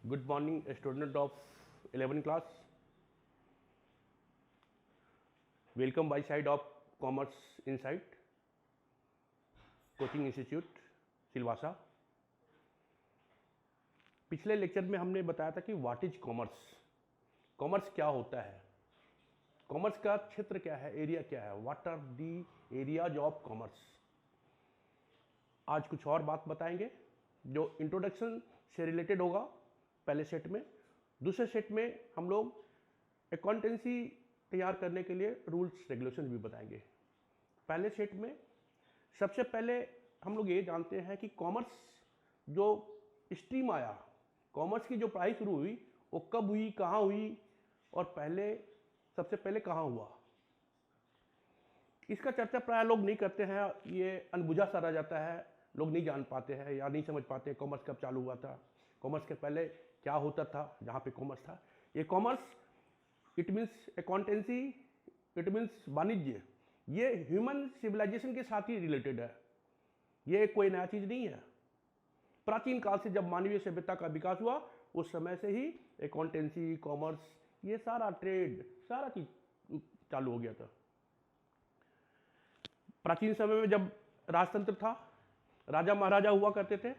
Good morning, student of 11th class. Welcome by side of Commerce Insight, coaching institute Silvassa. पिछले lecture में हमने बताया था कि व्हाट इज कॉमर्स, कॉमर्स क्या होता है, कॉमर्स का क्षेत्र क्या है, एरिया क्या है, what are the areas of commerce. आज कुछ और बात बताएंगे जो इंट्रोडक्शन से रिलेटेड होगा पहले सेट में। दूसरे सेट में हम लोग अकाउंटेंसी तैयार करने के लिए रूल्स रेगुलेशन भी बताएंगे। पहले सेट में सबसे पहले हम लोग ये जानते हैं कि कॉमर्स जो स्ट्रीम आया, कॉमर्स की जो पढ़ाई शुरू हुई वो कब हुई, कहाँ हुई और सबसे पहले कहाँ हुआ। इसका चर्चा प्राय लोग नहीं करते हैं, ये अनबुझा सा रह जाता है, लोग नहीं जान पाते हैं या नहीं समझ पाते कॉमर्स कब चालू हुआ था, कॉमर्स के पहले क्या होता था जहाँ पे कॉमर्स था। ये commerce it means accountancy, it means वाणिज्य, ये ह्यूमन सिविलाइजेशन के साथ ही रिलेटेड है, ये कोई नया चीज़ नहीं है। प्राचीन काल से जब मानवीय सभ्यता का विकास हुआ उस समय से ही अकाउंटेंसी, कॉमर्स, ये सारा ट्रेड, सारा चीज चालू हो गया था। प्राचीन समय में जब राजतंत्र था, राजा महाराजा हुआ करते थे,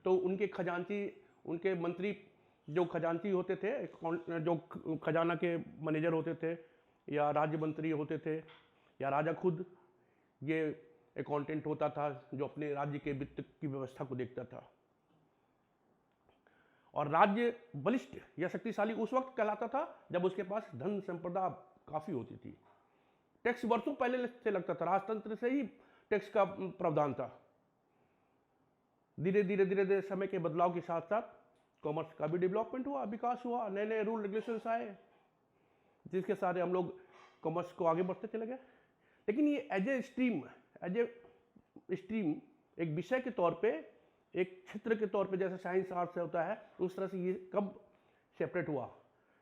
तो उनके खजांची, उनके मंत्री जो खजांची होते थे, जो खजाना के मैनेजर होते थे या राज्य मंत्री होते थे या राजा खुद, ये अकाउंटेंट होता था जो अपने राज्य के वित्त की व्यवस्था को देखता था। और राज्य बलिष्ठ या शक्तिशाली उस वक्त कहलाता था जब उसके पास धन संपदा काफी होती थी। टैक्स वर्षों पहले से लगता था, राजतंत्र से ही टैक्स का प्रावधान था। धीरे धीरे समय के बदलाव के साथ साथ कॉमर्स का भी डेवलपमेंट हुआ, विकास हुआ, नए नए रूल रेगुलेशंस आए जिसके सारे हम लोग कॉमर्स को आगे बढ़ते चले गए। लेकिन ये एज ए स्ट्रीम, एक विषय के तौर पे, एक क्षेत्र के तौर पे, जैसे साइंस आर्ट्स होता है उस तरह से ये कब सेपरेट हुआ।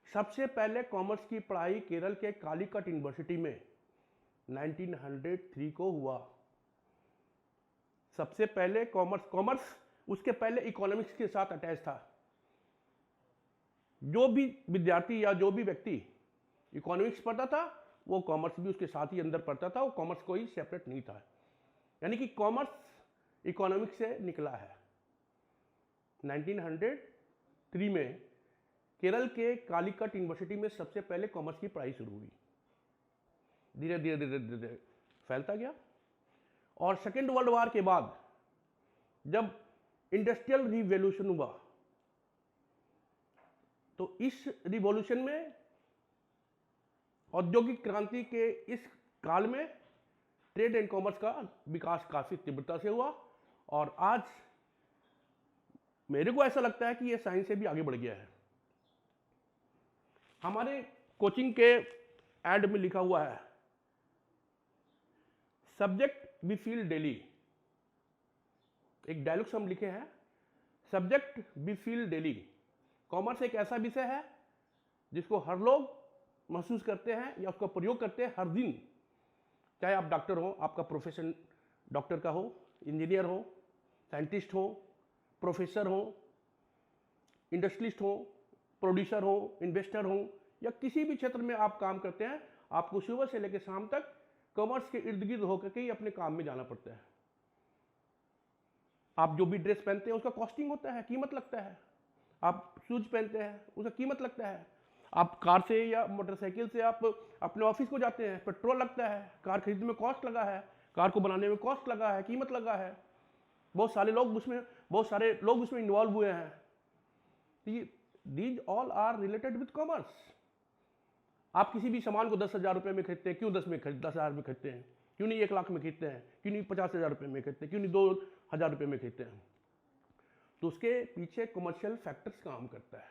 सबसे पहले कॉमर्स की पढ़ाई केरल के कालीकट यूनिवर्सिटी में 1903 को हुआ। सबसे पहले कॉमर्स उसके पहले इकोनॉमिक्स के साथ अटैच था। जो भी विद्यार्थी या जो भी व्यक्ति इकोनॉमिक्स पढ़ता था वो कॉमर्स भी उसके साथ ही अंदर पढ़ता था, वो कॉमर्स कोई सेपरेट नहीं था। यानी कि कॉमर्स इकोनॉमिक्स से निकला है। 1903 में केरल के कालीकट यूनिवर्सिटी में सबसे पहले कॉमर्स की पढ़ाई शुरू हुई, धीरे धीरे फैलता गया। और सेकेंड वर्ल्ड वॉर के बाद जब इंडस्ट्रियल रिवॉल्यूशन हुआ तो इस रिवॉल्यूशन में, औद्योगिक क्रांति के इस काल में, ट्रेड एंड कॉमर्स का विकास काफी तीव्रता से हुआ। और आज मेरे को ऐसा लगता है कि यह साइंस से भी आगे बढ़ गया है। हमारे कोचिंग के एड में लिखा हुआ है, सब्जेक्ट वी फील डेली। एक डायलॉग्स हम लिखे हैं, subject we feel daily. Commerce एक ऐसा विषय है जिसको हर लोग महसूस करते हैं या उसका प्रयोग करते हैं हर दिन। चाहे आप डॉक्टर हो, आपका प्रोफेशन डॉक्टर का हो, इंजीनियर हो, साइंटिस्ट हो, प्रोफेसर हो, इंडस्ट्रियलिस्ट हो, प्रोड्यूसर हो, इन्वेस्टर हो, या किसी भी क्षेत्र में आप काम करते हैं, आपको सुबह से लेकर शाम तक कॉमर्स के इर्द गिर्द होकर के ही अपने काम में जाना पड़ता है। आप जो भी ड्रेस पहनते हैं उसका कॉस्टिंग होता है, कीमत लगता है। आप शूज पहनते हैं उसका कीमत लगता है। आप कार से या मोटरसाइकिल से आप अपने ऑफिस को जाते हैं, पेट्रोल लगता है, कार खरीदने में कॉस्ट लगा है, कार को बनाने में कॉस्ट लगा है, कीमत लगा है। बहुत सारे लोग उसमें इन्वॉल्व हुए हैं। These all are related with commerce. आप किसी भी सामान को 10,000 रुपये में खरीदते हैं, क्यों 10,000 में खरीदते हैं? क्यों नहीं 1 लाख में खरीदते हैं? क्यों नहीं 50,000 रुपये में खरीदते हैं? क्यों नहीं 2,000 रुपये में खरीदते हैं? तो उसके पीछे कमर्शियल फैक्टर्स काम करता है।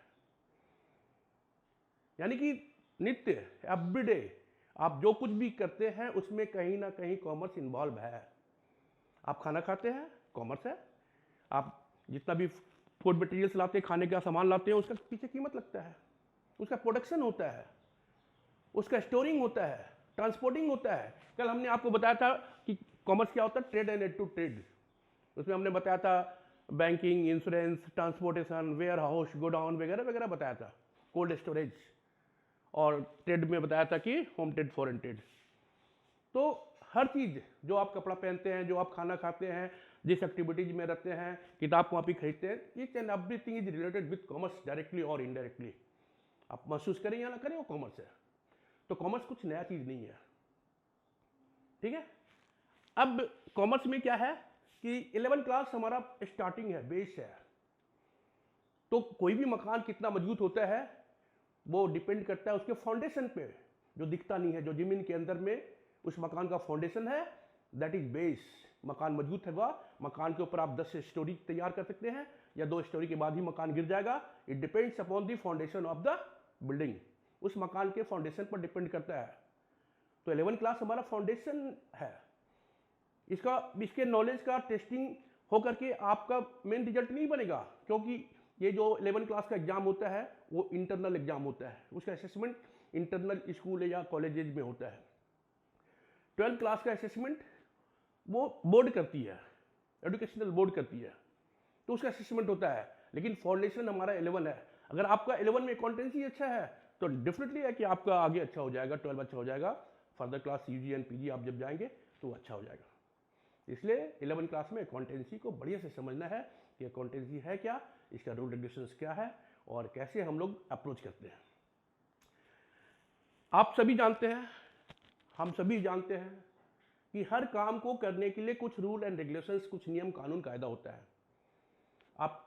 यानी कि नित्य, एवरीडे आप जो कुछ भी करते हैं उसमें कहीं ना कहीं कॉमर्स इन्वॉल्व है। आप खाना खाते हैं, कॉमर्स है। आप जितना भी फूड मटेरियल्स लाते हैं, खाने का सामान लाते हैं, उसका पीछे कीमत लगता है, उसका प्रोडक्शन होता है, उसका स्टोरिंग होता है, ट्रांसपोर्टिंग होता है। कल हमने आपको बताया था कि कॉमर्स क्या होता है, trade and aid to trade. उसमें हमने बताया था banking, insurance, transportation, warehouse, godown वगैरह वगैरह बताया था, कोल्ड स्टोरेज, और ट्रेड में बताया था कि होम ट्रेड, फॉरेन ट्रेड। तो हर चीज़, जो आप कपड़ा पहनते हैं, जो आप खाना खाते हैं, जिस एक्टिविटीज में रहते हैं, किताब कॉपी खरीदते हैं, each and everything is related with commerce, directly और इनडायरेक्टली। आप महसूस करें या ना करें, वो कॉमर्स है। तो कॉमर्स कुछ नया चीज़ नहीं है, ठीक है। अब कॉमर्स में क्या है कि 11th क्लास हमारा स्टार्टिंग है, बेस है। तो कोई भी मकान कितना मजबूत होता है वो डिपेंड करता है उसके फाउंडेशन पे, जो दिखता नहीं है, जो जमीन के अंदर में उस मकान का फाउंडेशन है, दैट इज बेस। मकान मजबूत होगा, मकान के ऊपर आप 10 स्टोरी तैयार कर सकते हैं, या 2 स्टोरी के बाद ही मकान गिर जाएगा। It depends upon the foundation of the building, उस मकान के फाउंडेशन पर डिपेंड करता है। तो 11th क्लास हमारा फाउंडेशन है। इसके नॉलेज का टेस्टिंग होकर के आपका मेन रिजल्ट नहीं बनेगा, क्योंकि ये जो 11th क्लास का एग्जाम होता है वो इंटरनल एग्जाम होता है, उसका असेसमेंट इंटरनल स्कूल या कॉलेजेज में होता है। 12th क्लास का असेसमेंट वो बोर्ड करती है, एजुकेशनल बोर्ड करती है, तो उसका असेसमेंट होता है। लेकिन फाउंडेशन हमारा 11 है। अगर आपका 11 में अकाउंटेंसी अच्छा है तो डेफिनेटली है कि आपका आगे अच्छा हो जाएगा, 12 अच्छा हो जाएगा, further class UG and PG आप जब जाएंगे तो अच्छा हो जाएगा। इसलिए 11th क्लास में अकाउंटेंसी को बढ़िया से समझना है कि अकाउंटेंसी है क्या, इसका रूल रेगुलेशंस क्या है, और कैसे हम लोग अप्रोच करते हैं। आप सभी जानते हैं, हम सभी जानते हैं कि हर काम को करने के लिए कुछ रूल एंड रेगुलेशंस, कुछ नियम कानून कायदा होता है। आप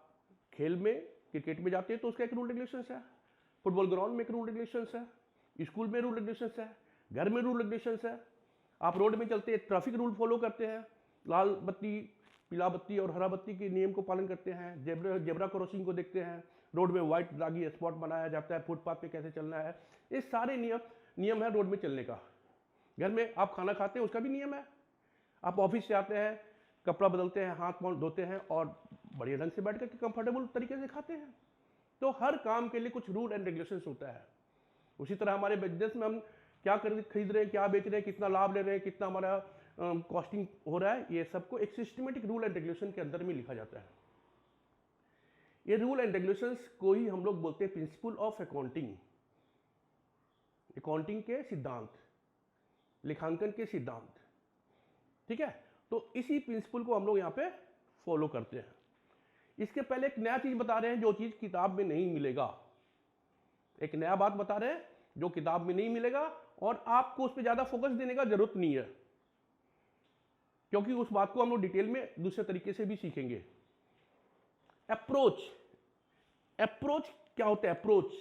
खेल में, क्रिकेट में जाते हैं तो उसका एक रूल रेगुलेशंस है, फुटबॉल ग्राउंड में एक रूल रेगुलेशंस है, स्कूल में रूल रेगुलेशंस है, घर में रूल रेगुलेशंस है। आप रोड में चलते हैं, ट्रैफिक रूल फॉलो करते हैं, लाल बत्ती, पीला बत्ती और हरा बत्ती के नियम को पालन करते हैं, जेब्रा क्रॉसिंग को देखते हैं, रोड में व्हाइट दागी स्पॉट बनाया जाता है, फुटपाथ पे कैसे चलना है, ये सारे नियम है रोड में चलने का। घर में आप खाना खाते हैं, उसका भी नियम है। आप ऑफिस से आते हैं, कपड़ा बदलते हैं, हाथ पाँव धोते हैं और बढ़िया ढंग से बैठ कर के कंफर्टेबल तरीके से खाते हैं। तो हर काम के लिए कुछ रूल एंड रेगुलेशंस होता है। उसी तरह हमारे बिजनेस में हम क्या खरीद रहे हैं, क्या बेच रहे हैं, कितना लाभ ले रहे हैं, कितना हमारा कॉस्टिंग हो रहा है, ये सबको एक सिस्टमेटिक रूल एंड रेगुलेशन के अंदर में लिखा जाता है। ये रूल एंड रेगुलेशंस को ही हम लोग बोलते हैं प्रिंसिपल ऑफ अकाउंटिंग। अकाउंटिंग के सिद्धांत, लेखांकन के सिद्धांत, ठीक है। तो इसी प्रिंसिपल को हम लोग यहाँ पे फॉलो करते हैं। इसके पहले एक नया चीज बता रहे हैं, जो चीज किताब में नहीं मिलेगा। एक नया बात बता रहे हैं जो किताब में नहीं मिलेगा, और आपको उस पर ज्यादा फोकस देने का जरूरत नहीं है, क्योंकि उस बात को हम लोग डिटेल में दूसरे तरीके से भी सीखेंगे। अप्रोच, अप्रोच क्या होता है? अप्रोच,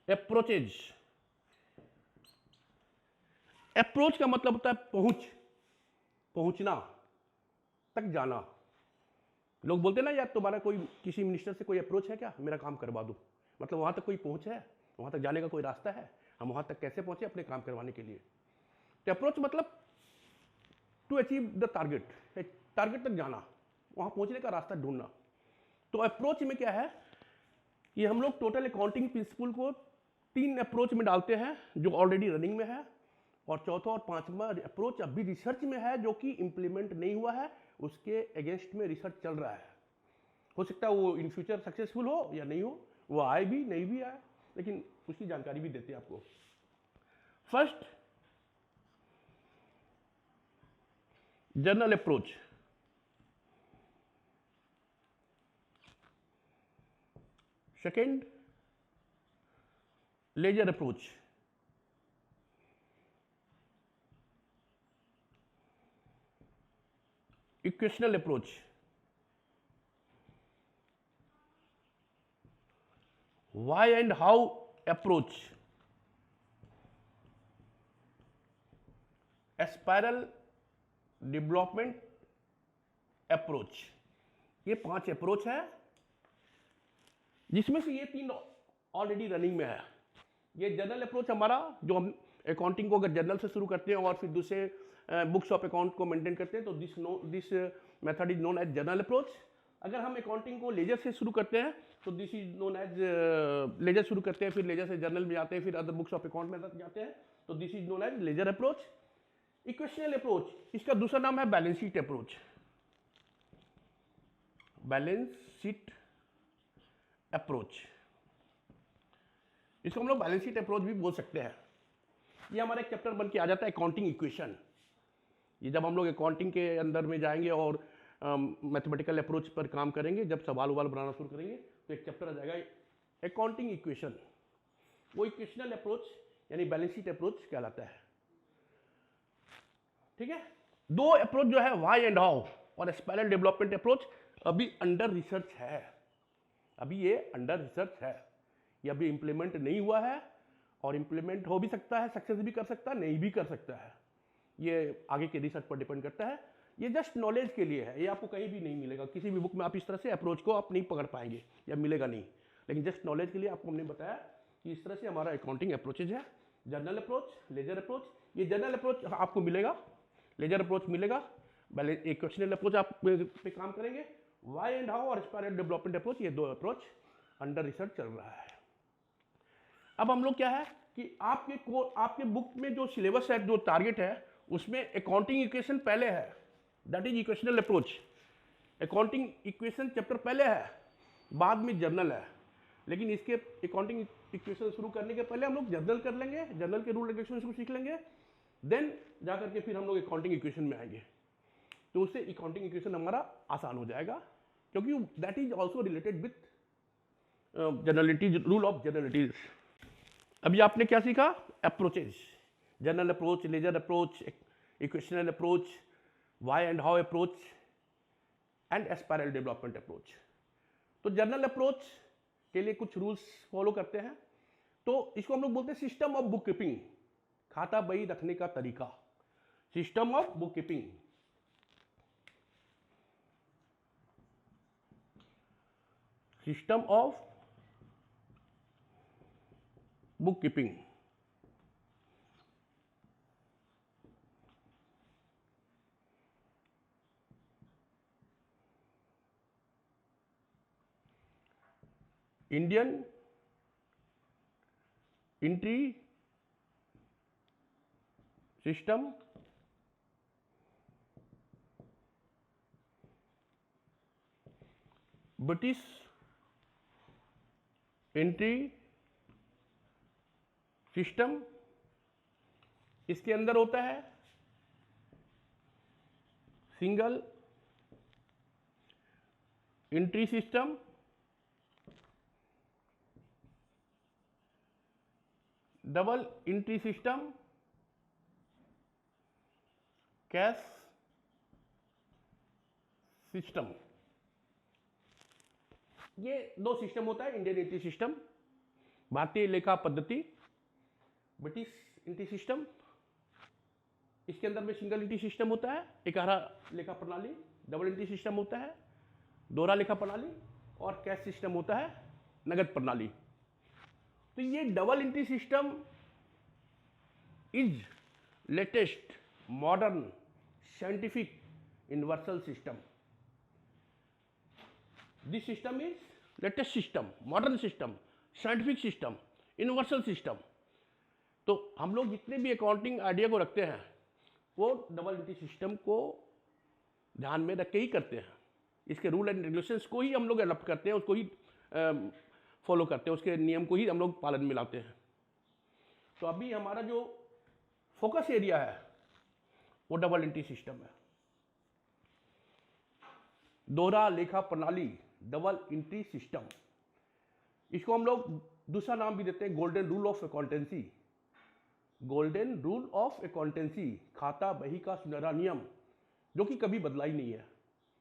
अप्रोचेज, अप्रोच का मतलब होता है पहुंचना, तक जाना। लोग बोलते ना, यार तुम्हारा कोई किसी मिनिस्टर से कोई अप्रोच है क्या, मेरा काम करवा दो, मतलब वहां तक कोई पहुंच है, वहां तक जाने का कोई रास्ता है, हम वहां तक कैसे पहुंचे अपने काम करवाने के लिए। तो अप्रोच मतलब to achieve the target, target तक जाना, वहां पहुंचने का रास्ता ढूंढना। तो अप्रोच में क्या है कि हम लोग टोटल अकाउंटिंग प्रिंसिपल को 3 अप्रोच में डालते हैं, जो ऑलरेडी रनिंग में है, और चौथा और पांचवा अप्रोच अभी रिसर्च में है, जो कि इंप्लीमेंट नहीं हुआ है, उसके अगेंस्ट में रिसर्च चल रहा है। हो सकता है वो इन फ्यूचर सक्सेसफुल हो या नहीं हो, वो आए भी नहीं भी आए, लेकिन उसकी जानकारी भी देते हैं आपको। First, journal approach. Second, ledger approach. Equational approach. Why and how approach. Spiral development approach. ये 5 अप्रोच है, जिसमें से ये 3 ऑलरेडी रनिंग में है। ये जनरल अप्रोच हमारा, जो हम अकाउंटिंग को अगर जनरल से शुरू करते हैं और फिर दूसरे बुक्स ऑफ अकाउंट को मेंटेन करते हैं, तो this method is known as general approach. अगर हम अकाउंटिंग को लेजर से शुरू करते हैं तो this is known as ledger शुरू करते हैं, फिर लेजर से जर्नल में जाते हैं, फिर अदर बुक्स ऑफ अकाउंट में जाते हैं, तो this is known as ledger approach. Equational approach, इसका दूसरा नाम है balance sheet approach. Balance sheet approach, इसको हम लोग बैलेंस शीट अप्रोच भी बोल सकते हैं। ये हमारा एक चैप्टर बन के आ जाता है अकाउंटिंग इक्वेशन। ये जब हम लोग अकाउंटिंग के अंदर में जाएंगे और मैथमेटिकल अप्रोच पर काम करेंगे, जब सवाल उवाल बनाना शुरू करेंगे, तो एक चैप्टर आ जाएगा अकाउंटिंग इक्वेशन। वो इक्वेशनल अप्रोच यानी बैलेंस शीट अप्रोच कहलाता है। ठीक है, दो अप्रोच जो है व्हाई एंड हाउ और स्पाइरल डेवलपमेंट अप्रोच अभी अंडर रिसर्च है। अभी ये अंडर रिसर्च है, ये अभी इंप्लीमेंट नहीं हुआ है, और इंप्लीमेंट हो भी सकता है, सक्सेस भी कर सकता है, नहीं भी कर सकता है। ये आगे के रिसर्च पर डिपेंड करता है। ये जस्ट नॉलेज के लिए है, ये आपको कहीं भी नहीं मिलेगा, किसी भी बुक में आप इस तरह से अप्रोच को आप नहीं पकड़ पाएंगे या मिलेगा नहीं। लेकिन जस्ट नॉलेज के लिए आपको हमने बताया कि इस तरह से हमारा अकाउंटिंग अप्रोचेज है। जर्नल अप्रोच, लेजर अप्रोच, ये जर्नल अप्रोच आपको मिलेगा, लेजर अप्रोच मिलेगा, इक्वेशनल अप्रोच आप पे काम करेंगे, वाई एंड हाउ और स्पाइरल डेवलपमेंट अप्रोच, ये दो अप्रोच अंडर रिसर्च चल रहा है। अब हम लोग क्या है कि आपके बुक में जो सिलेबस है, जो टारगेट है, उसमें अकाउंटिंग इक्वेशन पहले है, that is equational approach. Accounting equation chapter पहले है, बाद में जर्नल है। लेकिन इसके अकाउंटिंग इक्वेशन शुरू करने के पहले हम लोग जर्नल कर लेंगे, जर्नल के रूल रेगुलेशन को सीख लेंगे, देन जाकर के फिर हम लोग अकाउंटिंग इक्वेशन में आएंगे। तो उससे अकाउंटिंग इक्वेशन हमारा आसान हो जाएगा, क्योंकि that is also related with generalities, rule of generalities. अभी आपने क्या सीखा? Approaches, general approach, ledger approach, equational approach, why and how approach and spiral development approach. तो जनरल अप्रोच के लिए कुछ रूल्स फॉलो करते हैं, तो इसको हम लोग बोलते हैं सिस्टम ऑफ बुक कीपिंग, खाता बही रखने का तरीका, system of book keeping. System of book keeping, Indian entry system, British entry system. इसके अंदर होता है single entry system, double entry system, cash system. ये दो सिस्टम होता है, इंडियन एंट्री सिस्टम, भारतीय लेखा पद्धति, ब्रिटिश एंट्री सिस्टम। इसके अंदर में सिंगल एंट्री सिस्टम होता है, इकारा लेखा प्रणाली, डबल एंट्री सिस्टम होता है, दोहरा लेखा प्रणाली, और कैश सिस्टम होता है, नगद प्रणाली। तो ये double entry system is latest modern scientific universal system. This system is latest system, modern system, scientific system, universal system. तो हम लोग जितने भी अकाउंटिंग आइडिया को रखते हैं, वो डबल एंट्री सिस्टम को ध्यान में रख के ही करते हैं। इसके रूल एंड रेगुलेशंस को ही हम लोग अडॉप्ट करते हैं, उसको ही फॉलो करते हैं, उसके नियम को ही हम लोग पालन में लाते हैं। तो अभी हमारा जो फोकस एरिया है वो डबल एंट्री सिस्टम है, दोहरा लेखा प्रणाली, डबल एंट्री सिस्टम। इसको हम लोग दूसरा नाम भी देते हैं golden rule of accountancy, golden rule of accountancy, खाता बही का सुनहरा नियम, जो कि कभी बदला ही नहीं है।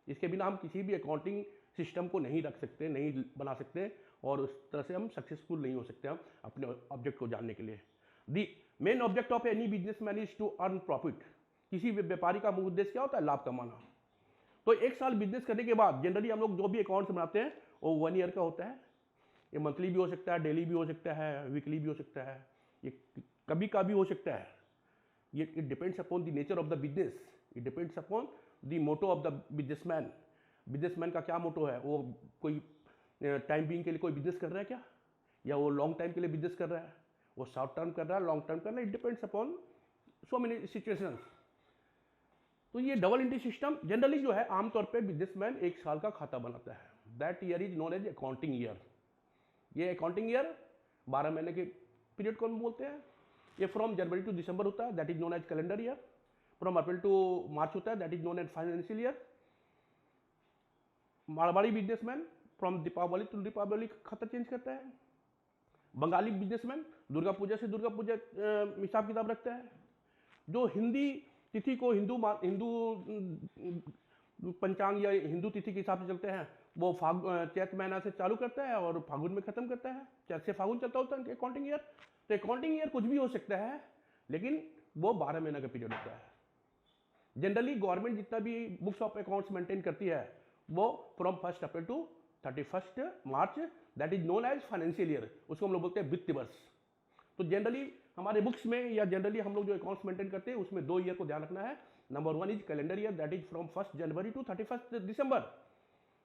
इसके बिना हम किसी भी अकाउंटिंग सिस्टम को नहीं रख सकते, नहीं बना सकते, और उस तरह से हम सक्सेसफुल नहीं हो सकते हम अपने ऑब्जेक्ट को जानने के लिए। The main object of any businessman is to earn profit. किसी भी व्यापारी का मुख्य उद्देश्य क्या होता है? लाभ कमाना। तो एक साल बिजनेस करने के बाद जनरली हम लोग जो भी अकाउंट्स बनाते हैं वो 1 ईयर का होता है। ये मंथली भी हो सकता है, डेली भी हो सकता है, वीकली भी हो सकता है, ये कभी का भी हो सकता है। ये it depends upon the nature of the business, it depends upon the motto of the businessman. Businessman का क्या मोटो है? वो कोई टाइम बीइंग के लिए कोई बिजनेस कर रहा है क्या, या वो लॉन्ग टाइम के लिए बिजनेस कर रहा है, वो शॉर्ट टर्म कर रहा है, लॉन्ग टर्म कर रहा है? It depends upon so many situations. तो ये डबल एंट्री सिस्टम जनरली जो है आमतौर पे बिजनेसमैन 1 साल का खाता बनाता है, that year is known as accounting year. ये अकाउंटिंग ईयर 12 महीने के पीरियड को हम बोलते हैं। ये फ्रॉम जनवरी टू दिसंबर होता है, that is known as calendar year. From April to March होता है, that is known as financial year. Marwari businessman from Deepawali to Deepawali खाता चेंज करता है। बंगाली बिजनेसमैन दुर्गा पूजा से दुर्गा पूजा हिसाब किताब रखता है। जो हिंदी तिथि को हिंदू पंचांग या हिंदू तिथि के हिसाब से चलते हैं, वो चैत महीना से चालू करता है और फागुन में खत्म करता है। चैत से फागुन चलता होता है अकाउंटिंग ईयर। तो अकाउंटिंग ईयर कुछ भी हो सकता है, लेकिन वो 12 महीना का पीरियड होता है। जनरली गवर्नमेंट जितना भी बुक्स ऑफ अकाउंट्स मेंटेन करती है वो from 1 April to 31 March, that is known as financial year, उसको हम लोग बोलते हैं वित्तीय वर्ष। तो जनरली हमारे बुक्स में या जनरली हम लोग जो अकाउंट्स मेंटेन करते हैं उसमें 2 ईयर को ध्यान रखना है। Number 1 is calendar year, that is from 1 January to 31 December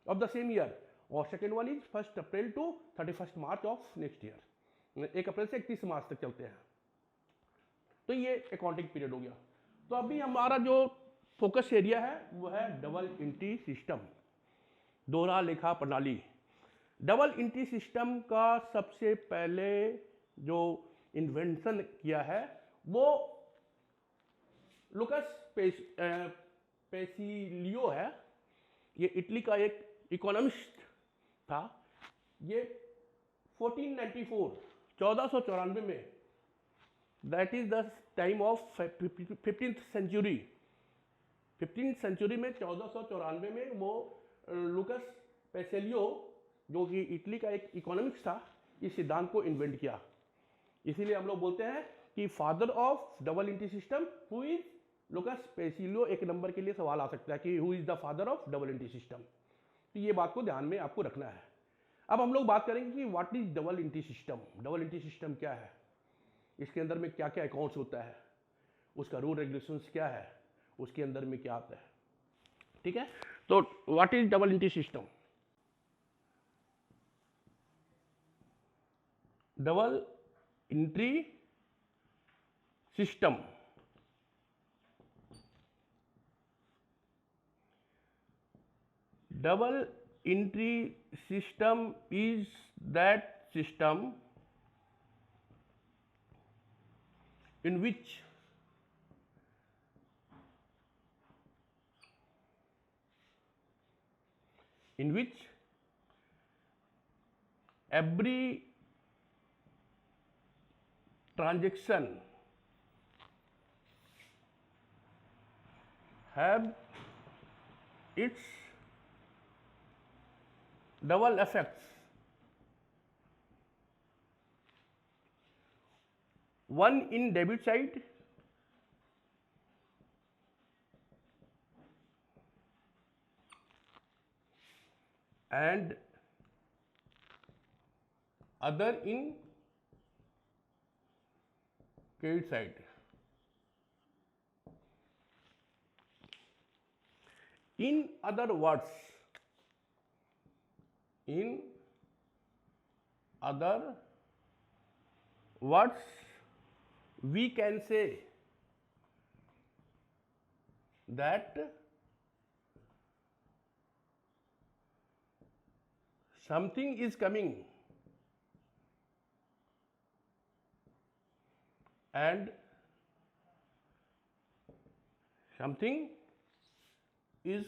of the same year, और second one is 1 April to 31 March of next year. 1 अप्रैल से 31 मार्च तक चलते हैं। तो ये अकाउंटिंग पीरियड हो गया। तो अभी हमारा जो फोकस एरिया है वो है डबल एंट्री सिस्टम, दोहरा लेखा प्रणाली। डबल एंट्री सिस्टम का सबसे पहले जो इन्वेंशन किया है वो लुकस पेसिलियो है। ये इटली का एक इकोनॉमिस्ट था। ये 1494 में, that is the time of 15th century. 15th century में 1494 में वो लुकस पेसिलियो जो कि इटली का एक इकोनॉमिक्स था, इस सिद्धांत को इन्वेंट किया। इसीलिए हम लोग बोलते हैं कि father of double entry system who is Lucas Pacioli. एक नंबर के लिए सवाल आ सकता है कि who is the father of double entry system. तो ये बात को ध्यान में आपको रखना है। अब हम लोग बात करेंगे कि what is double entry system. Double entry system क्या है, इसके अंदर में क्या क्या अकाउंट्स होता है, उसका रूल रेगुलेशंस क्या है, उसके अंदर में क्या आता है। ठीक है, तो what is double entry system. Double entry system double entry system is that system in which every transaction have its double effects, one in debit side and other in credit side. In other words, we can say that something is coming and something is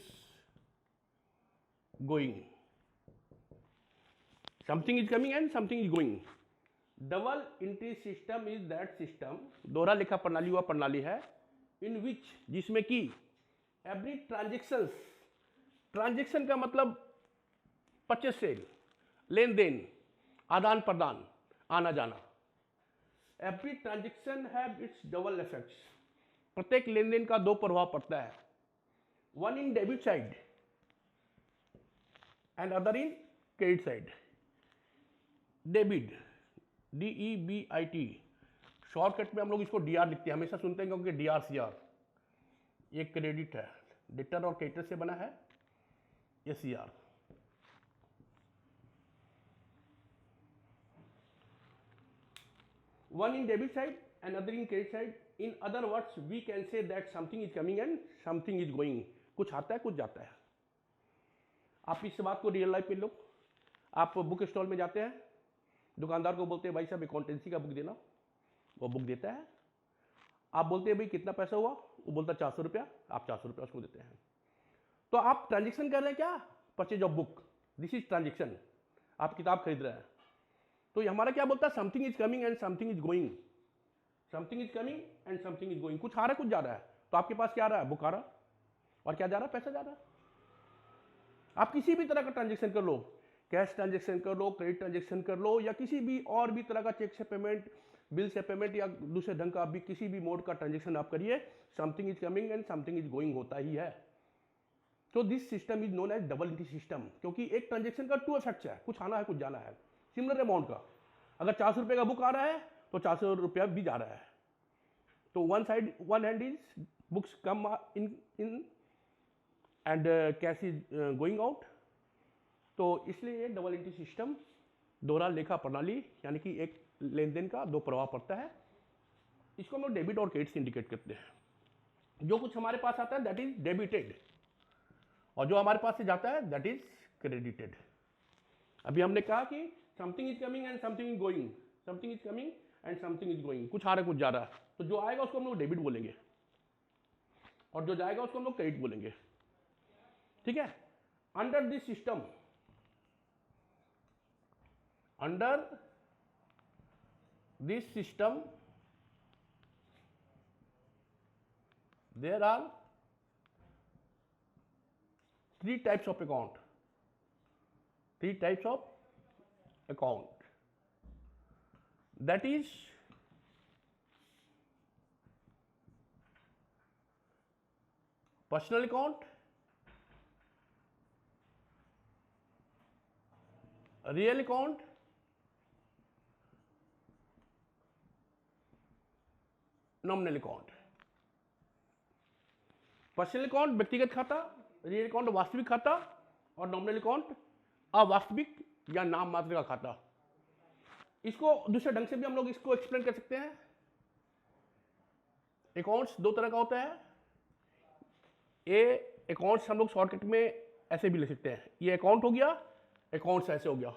going. Something is coming and something is going. Double entry system is that system, दोहरा लेखा प्रणाली वह प्रणाली है, इन विच जिसमें कि every transaction का मतलब परचेस सेल, लेन देन, आदान प्रदान, आना जाना। Every transaction have it's double effects, प्रत्येक लेन देन का 2 प्रभाव पड़ता है, one in debit side and other in credit side. Debit DEBIT, shortcut में हम लोग इसको DR लिखते हैं, हमेशा सुनते हैं क्योंकि DR CR, ये क्रेडिट है, डेटर और क्रेडिटर से बना है, ये CR। one in debit side and other in credit side. In other words, we can say that something is coming and something is going. कुछ आता है कुछ जाता है. आप इस बात को रियल लाइफ में लो. आप बुक स्टॉल में जाते हैं, दुकानदार को बोलते हैं भाई साहब अकाउंटेंसी का बुक देना, वो बुक देता है. आप बोलते हैं भाई कितना पैसा हुआ, वो बोलता है 400 रुपया, आप 400 रुपया उसको देते हैं. तो आप ट्रांजेक्शन कर रहे हैं क्या? Purchase of book, this is transaction. आप किताब खरीद रहे हैं. तो ये हमारा क्या बोलता है? Something is coming and something is going. Something is coming and something is going. कुछ आ रहा है कुछ जा रहा है. तो आपके पास क्या आ रहा है? बुक आ रहा है. और क्या जा रहा है? पैसा जा रहा है. आप किसी भी तरह का ट्रांजेक्शन कर लो, कैश ट्रांजेक्शन कर लो, क्रेडिट ट्रांजेक्शन कर लो, या किसी भी और भी तरह का चेक से पेमेंट, बिल से पेमेंट, या दूसरे ढंग का भी किसी भी मोड का ट्रांजेक्शन आप करिए, something is coming and something is going होता ही है. तो this system is known as double entry system, क्योंकि एक ट्रांजेक्शन का टू इफेक्ट्स है, कुछ आना है कुछ जाना है. सिमिलर अमाउंट का, अगर 400 रुपये का बुक आ रहा है तो 400 रुपया भी जा रहा है. तो one hand is books come in and cash is going out. तो इसलिए ये डबल एंट्री सिस्टम, दोहरा लेखा प्रणाली, यानी कि एक लेन देन का दो प्रभाव पड़ता है. इसको हम लोग डेबिट और क्रेडिट से इंडिकेट करते हैं. जो कुछ हमारे पास आता है दैट इज डेबिटेड, और जो हमारे पास से जाता है दैट इज क्रेडिटेड. अभी हमने कहा कि something is coming and something is going, something is coming and something is going. कुछ आ रहा है कुछ जा रहा है. तो जो आएगा उसको हम लोग डेबिट बोलेंगे, और जो जाएगा उसको हम लोग क्रेडिट बोलेंगे. ठीक है. Under this system, under this system there are three types of account. That is personal account, real account, nominal account. Personal account व्यक्तिगत खाता, रियल अकाउंट वास्तविक खाता, और नॉमिनल अकाउंट अवास्तविक या नाम मात्र का खाता. इसको दूसरे ढंग से भी हम लोग इसको एक्सप्लेन कर सकते हैं. अकाउंट्स दो तरह का होता है. ए अकाउंट्स हम लोग शॉर्टकट में ऐसे भी ले सकते हैं. ये अकाउंट हो गया, अकाउंट्स ऐसे हो गया.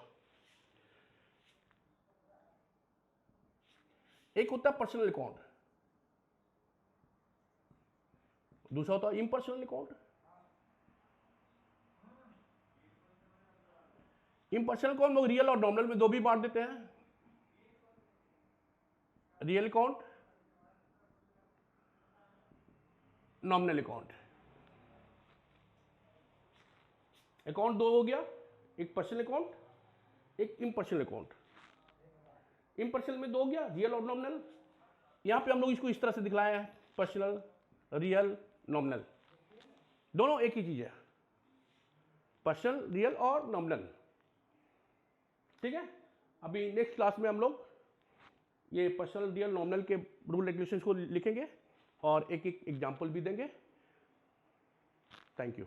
एक होता है पर्सनल अकाउंट, दूसरा होता है इम्पर्सनल अकाउंट. इम्पर्सनल अकाउंट लोग रियल और नॉमिनल में दो भी बांट देते हैं. Real account, nominal account. Account दो हो गया, एक पर्सनल अकाउंट, एक इम्पर्सनल अकाउंट. इम्पर्सनल में दो हो गया, रियल और नॉमिनल. यहां पे हम लोग इसको इस तरह से दिखलाए हैं, पर्सनल, रियल, नॉमिनल, दोनों एक ही चीज है. पर्सनल, रियल और नॉमिनल. ठीक है. अभी नेक्स्ट क्लास में हम लोग ये पर्सनल, रियल, नॉमिनल के रूल रेगुलेशंस को लिखेंगे और एक एक एग्जांपल भी देंगे. Thank you.